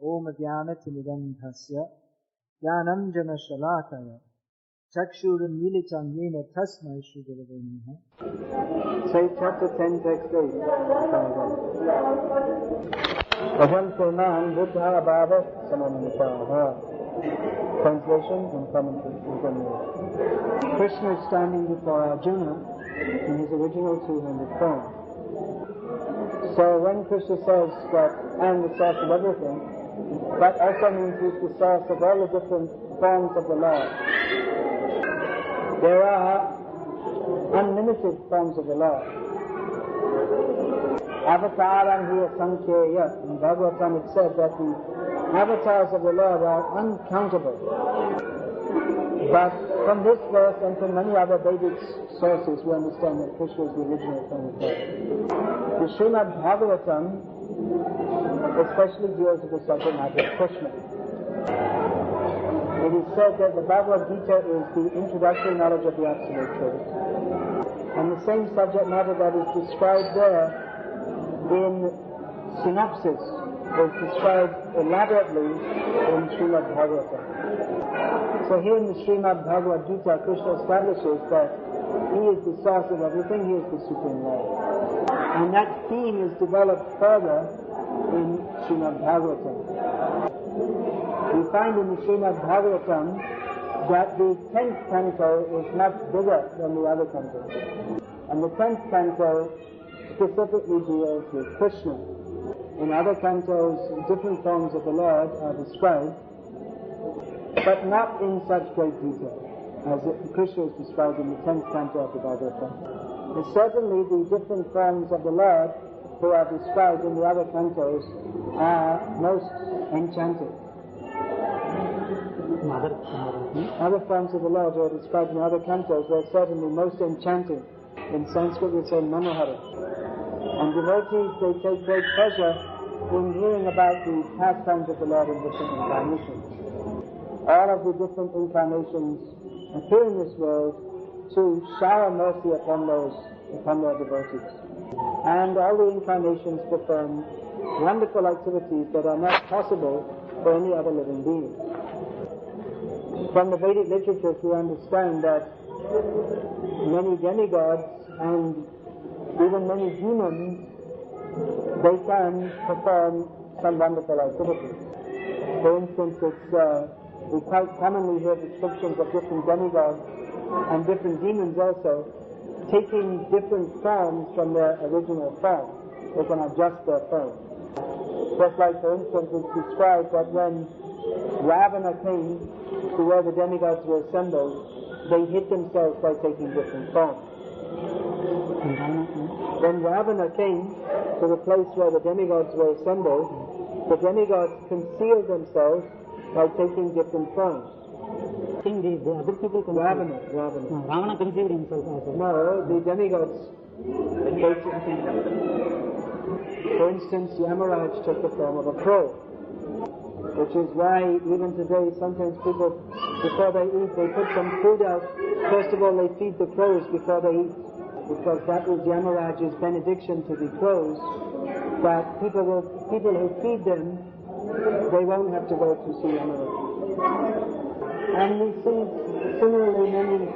Om Jnanatimidandhasya Jnananjana Shalakaya Chakshurunmilitam Yena Tasmai Shri Gurave Namaha. Say chapter 10, text 8. Aham Purnam Buddha Bhava Samamitaha. Translation and commentary. Krishna is standing before Arjuna in his original two-handed form. So when Krishna says that I am the source of everything, that also means he's the source of all the different forms of the Lord. There are unlimited forms of the Lord. Avataram hiya sankheya. In Bhagavatam it said that the avatars of the Lord are uncountable. But from this verse and from many other Vedic sources we understand that Krishna is the original form of God. The Srimad Bhagavatam especially deals with the subject matter of Krishna. It is said that the Bhagavad-gita is the introductory knowledge of the Absolute Truth. And the same subject matter that is described there in synopsis is described elaborately in Srimad Bhagavatam. So here in the Srimad Bhagavad-gita, Krishna establishes that he is the source of everything, he is the Supreme Lord. And that theme is developed further in Srimad Bhagavatam. We find in the Srimad Bhagavatam that the 10th canto is much bigger than the other cantos. And the 10th canto specifically deals with Krishna. In other cantos, different forms of the Lord are described, but not in such great detail as Krishna is described in the 10th canto of the Bhagavatam. And certainly the different forms of the Lord who are described in the other cantos are most enchanting. Other forms of the Lord who are described in other cantos are certainly most enchanting. In Sanskrit we say manohara. And devotees, they take great pleasure in hearing about the pastimes of the Lord in different incarnations. All of the different incarnations appear in this world to shower mercy upon their devotees. And all the incarnations perform wonderful activities that are not possible for any other living being. From the Vedic literatures we understand that many demigods and even many demons, they can perform some wonderful activities. For instance, we quite commonly hear descriptions of different demigods and different demons also taking different forms from their original form. They can adjust their form. Just like, for instance, it's described that when Ravana came to where the demigods were assembled, they hid themselves by taking different forms. When Ravana came to the place where the demigods were assembled, the demigods concealed themselves by taking different forms. The other people concealed. Ravana concealed himself also. No, the demigods. For instance, Yamaraj took the form of a crow, which is why even today sometimes people, before they eat, they put some food out. First of all, they feed the crows before they eat, because that was Yamaraj's benediction to the crows, that people who feed them, they won't have to go to see Yamaraj. And we see similarly many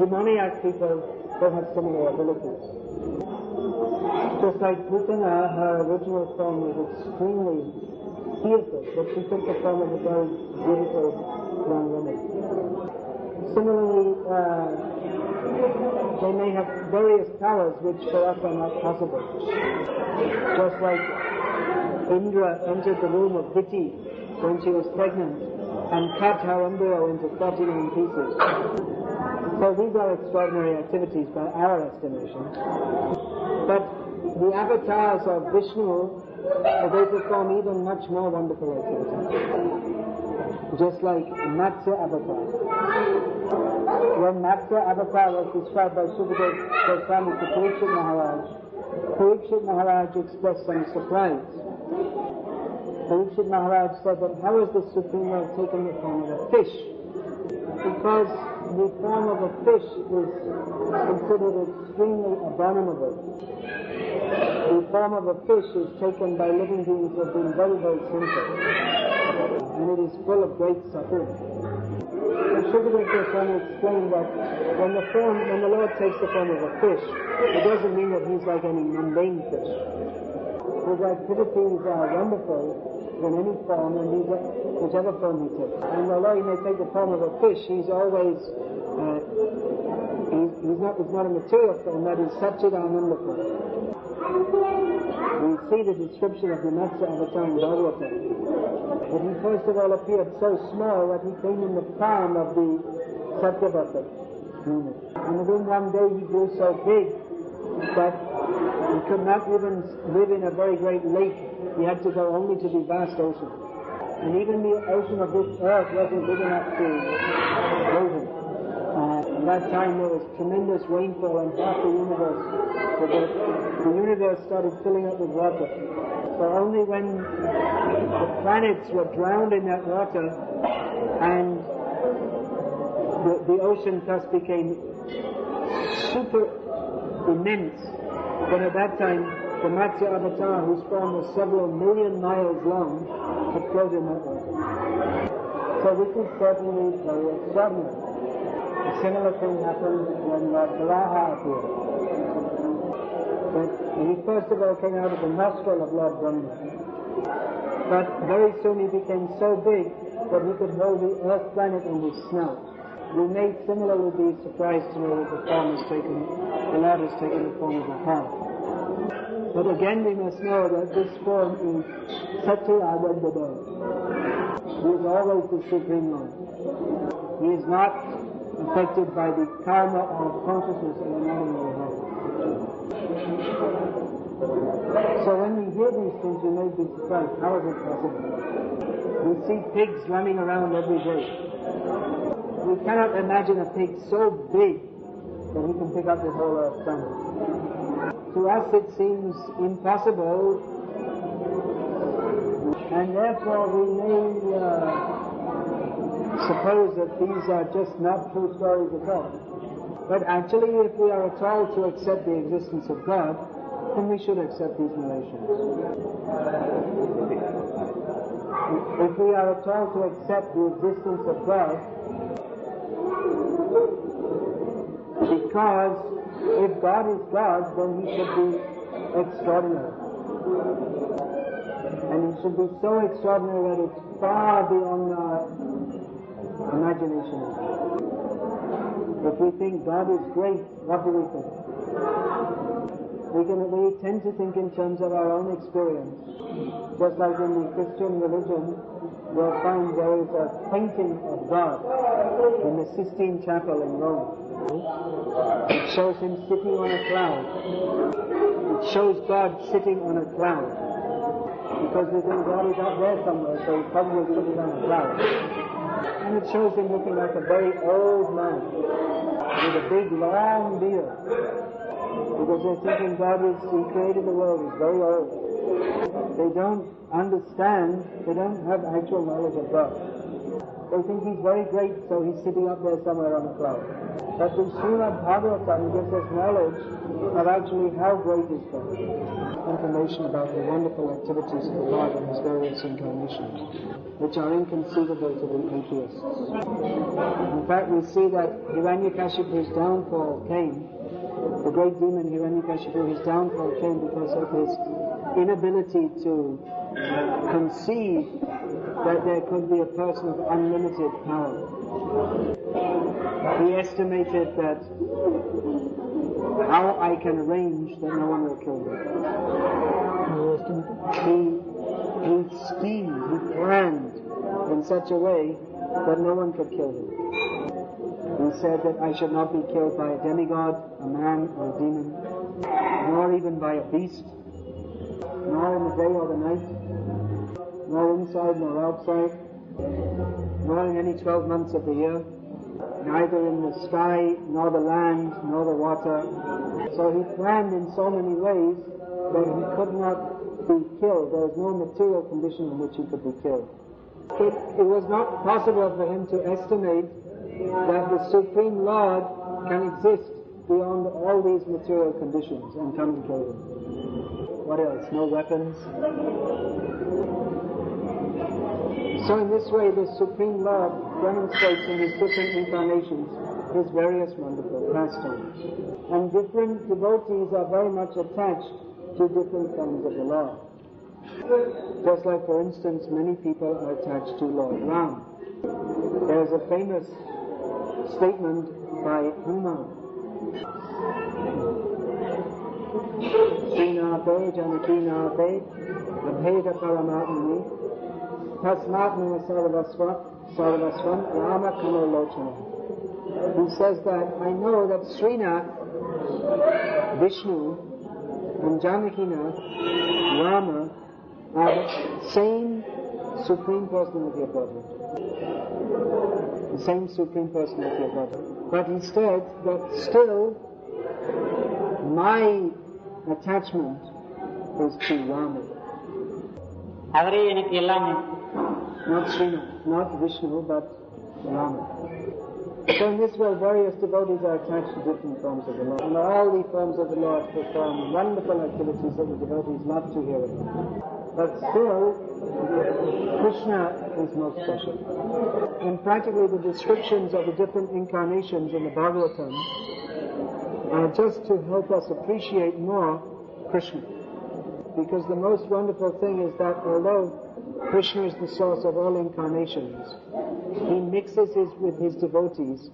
demoniac people who have similar abilities. Just like Putana, her original form was extremely fearful, but she took the form of a very beautiful young woman. Similarly, they may have various powers which for us are not possible. Just like Indra entered the womb of Diti when she was pregnant and cut her embryo into 39 pieces. So these are extraordinary activities by our estimation. But the avatars of Vishnu, they perform even much more wonderful activities. Just like Matsya Avatar. When Matsya Avatar was described by Sukadeva Goswami to Parikshit Maharaj expressed some surprise. Parikshit Maharaj said that how is the Supreme Lord taking the form of a fish? Because the form of a fish is considered extremely abominable. the form of a fish is taken by living beings who have been very, very simple. And it is full of great suffering. So Shukadeva Goswami explained that when the Lord takes the form of a fish, it doesn't mean that he's like any mundane fish. His activities are wonderful in any form, and whichever form he takes. And although he may take the form of a fish, he's always it's not a material form, that is Satchidananda form. We see the description of the Matsya Avatar in Bhagavad-gita. But he first of all appeared so small that he came in the palm of the Satyavata. And within one day he grew so big that he could not even live in a very great lake. He had to go only to the vast ocean. And even the ocean of this earth wasn't big enough to hold him. At that time there was tremendous rainfall and half the universe started filling up with water. So only when the planets were drowned in that water and the ocean thus became super immense, then at that time the Matsya Avatar, whose form was several million miles long, could float in that water. So this is certainly very extraordinary. A similar thing happened when Varaha appeared. But he first of all came out of the nostril of Lord Brahma. But very soon he became so big that he could hold the earth planet in his snout. We may similarly be surprised to know that the Lord has taken the form of a heart. But again we must know that this form is Satchidananda. He is always the Supreme Lord. He is not affected by the karma of consciousness in an ordinary way. So when we hear these things, we may be surprised. How is it possible? We see pigs running around every day. We cannot imagine a pig so big that he can pick up the whole earth planet. To us it seems impossible, and therefore we may suppose that these are just not true stories at all. But actually, if we are at all to accept the existence of God, then we should accept these narrations. If we are at all to accept the existence of God, because if God is God, then he should be extraordinary. And he should be so extraordinary that it's far beyond our imagination. If we think God is great, what do we think? We tend to think in terms of our own experience. Just like in the Christian religion, you'll find there is a painting of God in the Sistine Chapel in Rome. It shows him sitting on a cloud. It shows God sitting on a cloud. Because they think God is out there somewhere, so he's probably sitting on a cloud. And it shows him looking like a very old man with a big long beard. Because they're thinking he created the world, he's very old. They don't understand, they don't have actual knowledge of God. They think he's very great, so he's sitting up there somewhere on a cloud. But the Srimad Bhagavatam gives us knowledge of actually how great is God. Information about the wonderful activities of the Lord in his various incarnations, which are inconceivable to the atheists. In fact, we see that Hiranyakashipu's downfall came, the great demon Hiranyakashipu, his downfall came because of his inability to conceive that there could be a person of unlimited power. He estimated that how I can arrange that no one will kill me. He schemed, he planned in such a way that no one could kill him. He said that I should not be killed by a demigod, a man or a demon, nor even by a beast, nor in the day or the night, nor inside nor outside, nor in any 12 months of the year, neither in the sky, nor the land, nor the water. So he planned in so many ways that he could not be killed. There was no material condition in which he could be killed. It was not possible for him to estimate that the Supreme Lord can exist beyond all these material conditions and come and kill him. what else? No weapons. So in this way, the Supreme Lord demonstrates in his different incarnations his various wonderful pastimes. And different devotees are very much attached to different forms of the Lord. Just like, for instance, many people are attached to Lord Ram. There is a famous statement by Hanuman. Srinate Janakinate Abheda Paramatmani Tasmatmana Sarvasvam Rama Kamalochana. He says that I know that Srinath, Vishnu, and Janakinath, Rama, are the same Supreme Personality of Godhead. The same Supreme Personality of Godhead. But he said that still my attachment is to Rama. Not Srinath, not Vishnu, but Rama. So in this way, various devotees are attached to different forms of the Lord. And all the forms of the Lord perform wonderful activities that the devotees love to hear about. But still, Krishna is most special. And practically the descriptions of the different incarnations in the Bhagavatam are just to help us appreciate more Krishna. Because the most wonderful thing is that although Krishna is the source of all incarnations, he mixes with his devotees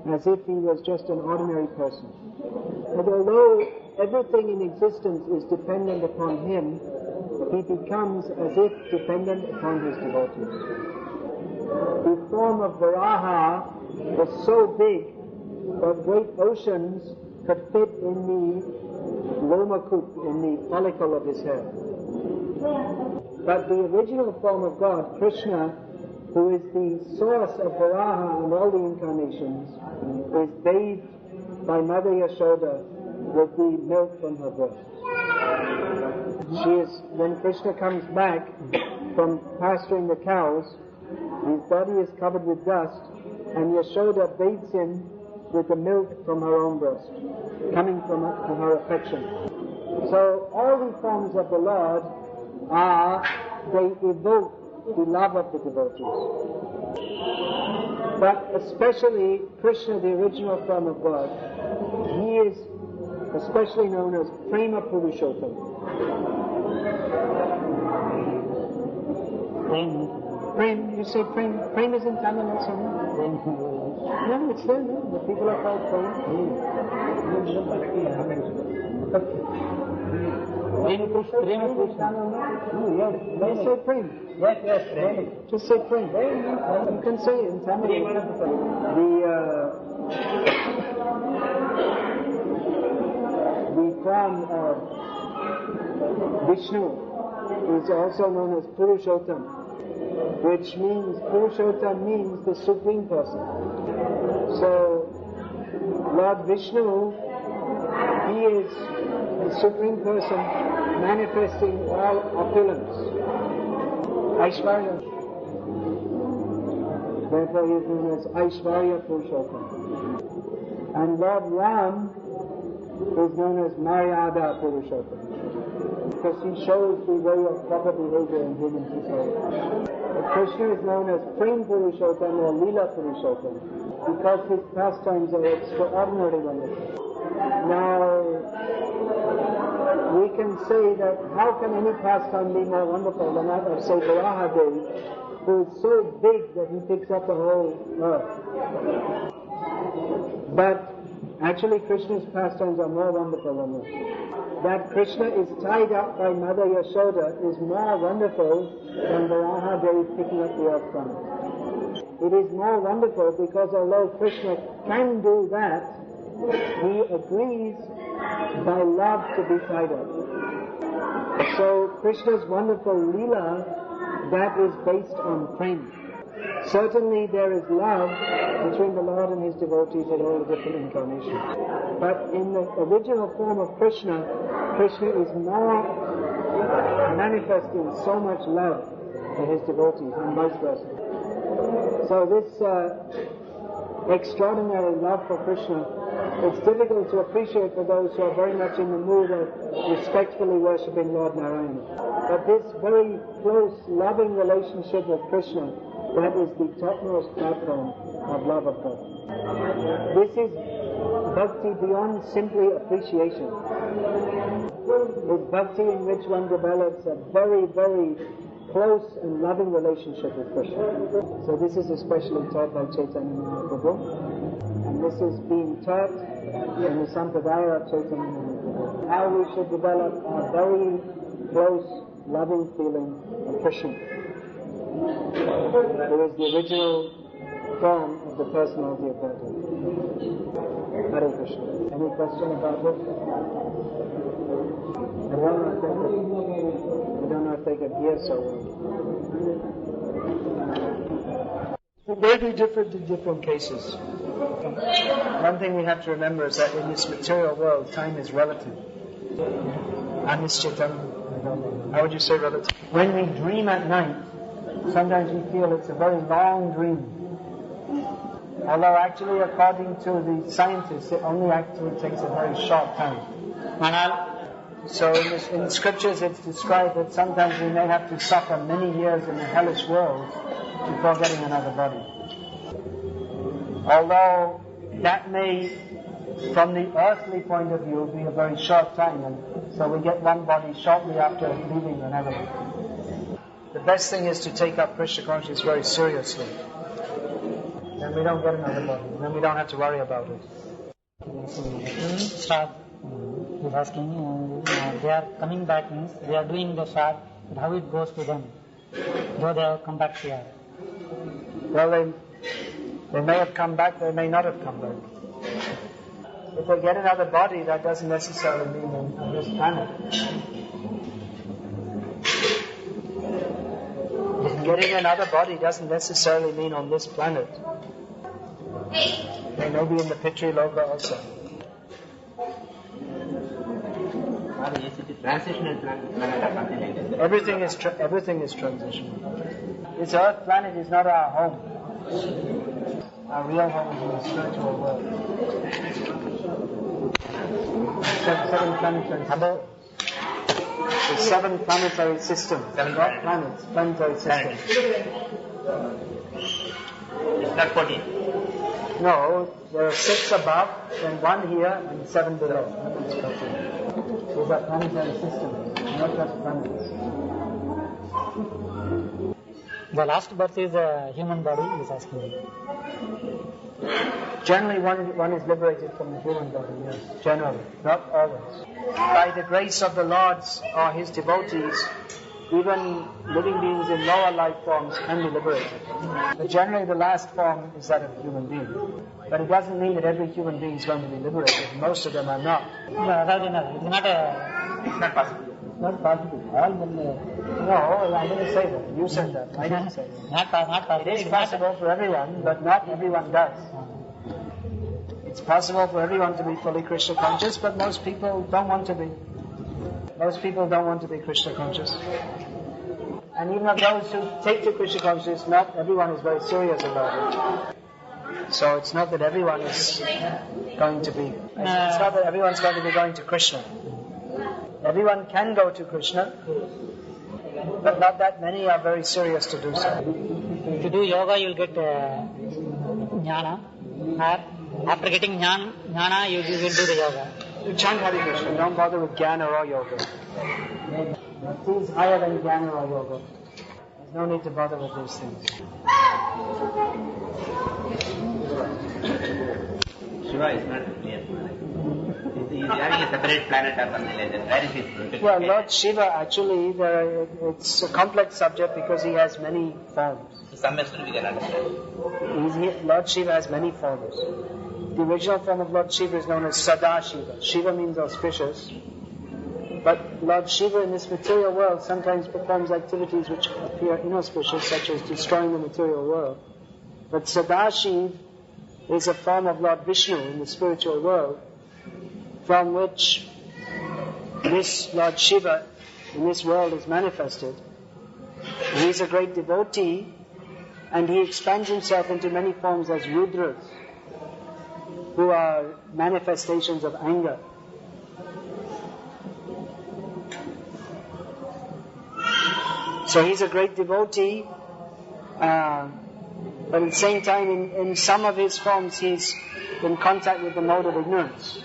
as if he was just an ordinary person. But although everything in existence is dependent upon him, he becomes as if dependent upon his devotees. The form of Varaha was so big that great oceans could fit in the lomakup, in the follicle of his hair. But the original form of God, Krishna, who is the source of Varaha and all the incarnations, is bathed by Mother Yasoda with the milk from her breast. When Krishna comes back from pasturing the cows, his body is covered with dust, and Yasoda bathes him with the milk from her own breast, coming from her affection. So all the forms of the Lord they evoke the love of the devotees. But especially Krishna, the original form of God, he is especially known as Prema Purushottam. Prem, you say Prem. Prem is in Tamil also, no? No, it's there, no? The people are called Prem. Just say Prem. Yes, Prem. Just say Prem. You can say it in Tamil. The form of Vishnu is also known as Purushottam, which means, Purushottam means the Supreme Person. So, Lord Vishnu, he is the Supreme Person manifesting all opulence. Aishvarya. Therefore he is known as Aishvarya Purushottam. And Lord Ram is known as Maryada Purushottam, because he shows the way of proper behavior in human society. But Krishna is known as Prem Purushottam or Leela Purushottam, because his pastimes are extraordinarily wonderful. Now, we can say that how can any pastime be more wonderful than that of, say, Varahadeva, who is so big that he picks up the whole earth. But actually Krishna's pastimes are more wonderful than that. That Krishna is tied up by Mother Yasoda is more wonderful than Varahadeva picking up the earth from it. It is more wonderful because although Krishna can do that, he agrees by love to be tied up. So Krishna's wonderful Leela, that is based on prem. Certainly there is love between the Lord and his devotees at all the different incarnations. But in the original form of Krishna, Krishna is more manifesting so much love to his devotees and vice versa. So this extraordinary love for Krishna It's difficult to appreciate for those who are very much in the mood of respectfully worshipping Lord Narayana. But this very close, loving relationship with Krishna, that is the topmost platform of love of God. This is bhakti beyond simply appreciation. It's bhakti in which one develops a very, very close and loving relationship with Krishna. So this is especially taught by Chaitanya Mahaprabhu, and this is being taught in the Sampradaya of Chaitanya Mahaprabhu. How we should develop a very close, loving feeling of Krishna, who is the original form of the personality of Godhead. Hare Krishna. Any question about this? I don't know if they could hear so well. It may be different in different cases. One thing we have to remember is that in this material world, time is relative. Anischitam. How would you say relative? When we dream at night, sometimes we feel it's a very long dream. Although actually, according to the scientists, it only actually takes a very short time. So in scriptures it's described that sometimes we may have to suffer many years in the hellish world before getting another body. Although that may, from the earthly point of view, be a very short time, and so we get one body shortly after leaving another one. The best thing is to take up Krishna consciousness very seriously. Then we don't get another body. Then we don't have to worry about it. He's asking, they are coming back, means they are doing the shad, but how it goes to them, though they have come back here. Well, they may have come back, they may not have come back. If they get another body, that doesn't necessarily mean on this planet. Getting another body doesn't necessarily mean on this planet. They may be in the Pitri Loka also. Everything is transitional. This earth planet is not our home. Our real home is in the spiritual world. Seven planetary systems. The seven planetary systems. Not planets, planetary systems. It's not 14. No, there are 6 above, then 1 here, and 7 below. These are planetary systems, not just planets. The last birth is a human body, he is asking. Generally, one is liberated from the human body, yes. Generally, not always. By the grace of the Lords or His devotees, even living beings in lower life forms can be liberated. But generally, the last form is that of a human being. But it doesn't mean that every human being is going to be liberated. Most of them are not. It's not possible. Not possible. All will. No, I didn't say that. You said that. I didn't say that. Not possible. It is possible for everyone, but not everyone does. It's possible for everyone to be fully Krishna conscious, but most people don't want to be. Most people don't want to be Krishna conscious. And even of those who take to Krishna consciousness, not everyone is very serious about it. So it's not that everyone is going to be. It's not that everyone's going to be going to Krishna. Everyone can go to Krishna, but not that many are very serious to do so. To do yoga, you'll get jnana. After getting jnana, you will do the yoga. You chant Hare Krishna, don't bother with jnana or yoga. Bhakti is higher than jnana or yoga. There's no need to bother with these things. Shiva is not clear. He's having a separate planet or something like that. Where is his protector? Well, Lord Shiva, actually, it's a complex subject because he has many forms. To some extent we can understand. Lord Shiva has many forms. The original form of Lord Shiva is known as Sada Shiva. Shiva means auspicious. But Lord Shiva in this material world sometimes performs activities which appear inauspicious, such as destroying the material world. But Sadashiv is a form of Lord Vishnu in the spiritual world, from which this Lord Shiva in this world is manifested. He is a great devotee, and he expands himself into many forms as Rudras. who are manifestations of anger. So he's a great devotee, but at the same time, in some of his forms, he's in contact with the mode of ignorance.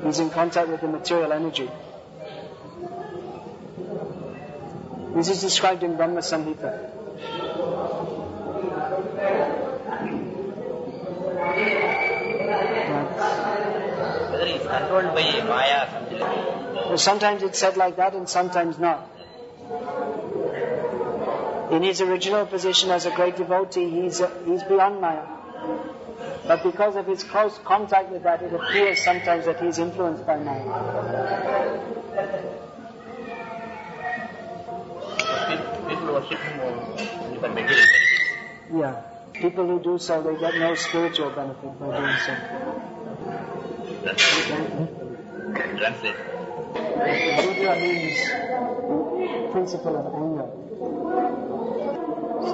He's in contact with the material energy. This is described in Brahma Samhita. Whether he is controlled by Maya or something like that. Well, sometimes it's said like that and sometimes not. In his original position as a great devotee, he's beyond Maya. But because of his close contact with that, it appears sometimes that he's influenced by Maya. People worship him for material benefits. Yeah. People who do so, they get no spiritual benefit by doing so. Translate. Vidya means principle of anger. So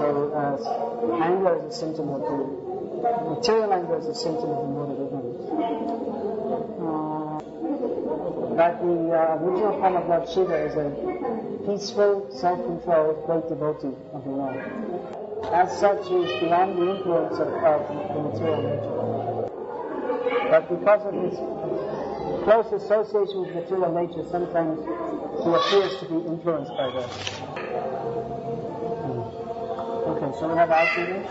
anger is a symptom of the material anger is a symptom of the mode of ignorance. But the original form of Lord Shiva is a peaceful, self-controlled, great devotee of the Lord. As such, he is beyond the influence of the material nature. But because of his close association with material nature, sometimes he appears to be influenced by that. Okay, so we have our reading.